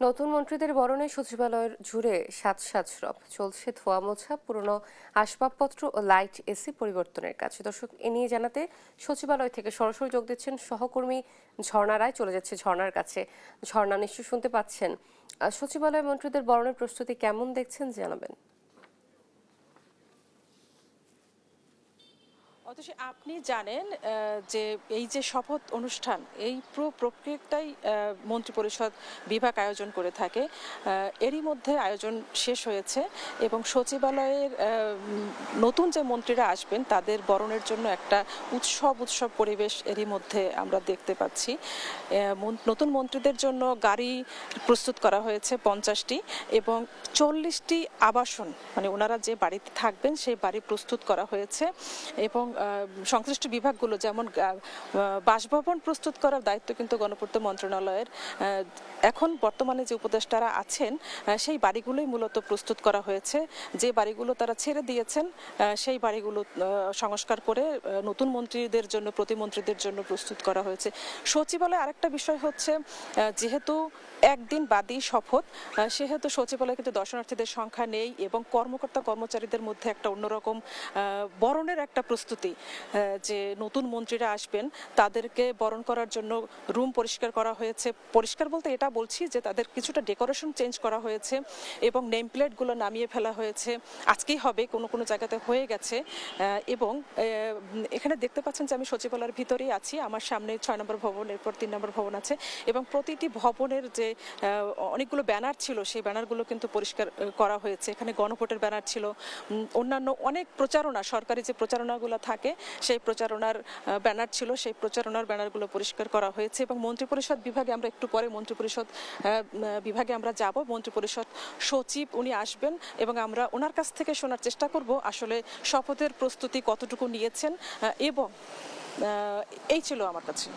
নতুন মন্ত্রীদের বরণে সচিবালয়ের জুড়ে সাজ সরব চলছে ধোয়া মোছা পুরনো আসবাবপত্র ও লাইট এসি পরিবর্তনের কাজ। দর্শক, এ নিয়ে জানাতে সচিবালয় থেকে সরাসরি যোগ দিচ্ছেন সহকর্মী ঝর্ণা রায়। চলে যাচ্ছে ঝর্ণার কাছে। ঝর্ণা, নিশ্চয় শুনতে পাচ্ছেন। সচিবালয় মন্ত্রীদের বরণের প্রস্তুতি কেমন দেখছেন, জানাবেন। অথচ আপনি জানেন যে এই যে শপথ অনুষ্ঠান, এই পুরো প্রক্রিয়াটাই মন্ত্রিপরিষদ বিভাগ আয়োজন করে থাকে। এরই মধ্যে আয়োজন শেষ হয়েছে এবং সচিবালয়ের নতুন যে মন্ত্রীরা আসবেন তাদের বরণের জন্য একটা উৎসব পরিবেশ এরই মধ্যে আমরা দেখতে পাচ্ছি। নতুন মন্ত্রীদের জন্য গাড়ি প্রস্তুত করা হয়েছে 50টি এবং 40টি আবাসন, মানে ওনারা যে বাড়িতে থাকবেন সেই বাড়ি প্রস্তুত করা হয়েছে এবং সংশ্লিষ্ট বিভাগগুলো যেমন বাসভবন প্রস্তুত করার দায়িত্ব কিন্তু গণপূর্ত মন্ত্রণালয়ের। এখন বর্তমানে যে উপদেষ্টারা আছেন সেই বাড়িগুলোই মূলত প্রস্তুত করা হয়েছে। যে বাড়িগুলো তারা ছেড়ে দিয়েছেন সেই বাড়িগুলো সংস্কার করে নতুন মন্ত্রীদের জন্য, প্রতিমন্ত্রীদের জন্য প্রস্তুত করা হয়েছে। সচিবালয়ে আরেকটা বিষয় হচ্ছে, যেহেতু একদিন বাদই শপথ, সেহেতু সচিবালয়ে কিন্তু দর্শনার্থীদের সংখ্যা নেই এবং কর্মকর্তা কর্মচারীদের মধ্যে একটা অন্যরকম বরণের একটা প্রস্তুতি, যে নতুন মন্ত্রীরা আসবেন তাদেরকে বরণ করার জন্য রুম পরিষ্কার করা হয়েছে। পরিষ্কার বলতে এটা বলছি যে তাদের কিছুটা ডেকোরেশন চেঞ্জ করা হয়েছে এবং নেম প্লেটগুলো নামিয়ে ফেলা হয়েছে। আজকেই হবে, কোনো কোনো জায়গাতে হয়ে গেছে। এবং এখানে দেখতে পাচ্ছেন যে আমি সচিবালয়ের ভিতরেই আছি। আমার সামনে 6 নম্বর ভবন, এরপর 3 নম্বর ভবন আছে এবং প্রতিটি ভবনের যে অনেকগুলো ব্যানার ছিল সেই ব্যানারগুলো কিন্তু পরিষ্কার করা হয়েছে। এখানে গণভোটের ব্যানার ছিল, অন্যান্য অনেক প্রচারণা, সরকারি যে প্রচারণাগুলো থাকে সেই প্রচারণার ব্যানার ছিল, সেই প্রচারণার ব্যানারগুলো পরিষ্কার করা হয়েছে। এবং মন্ত্রিপরিষদ বিভাগে আমরা একটু পরে মন্ত্রিপরিষদ বিভাগে আমরা যাব। মন্ত্রিপরিষদ সচিব উনি আসবেন এবং আমরা ওনার কাছ থেকে শোনার চেষ্টা করব আসলে শপথের প্রস্তুতি কতটুকু নিয়েছেন। এবং এই ছিল আমার কাছে।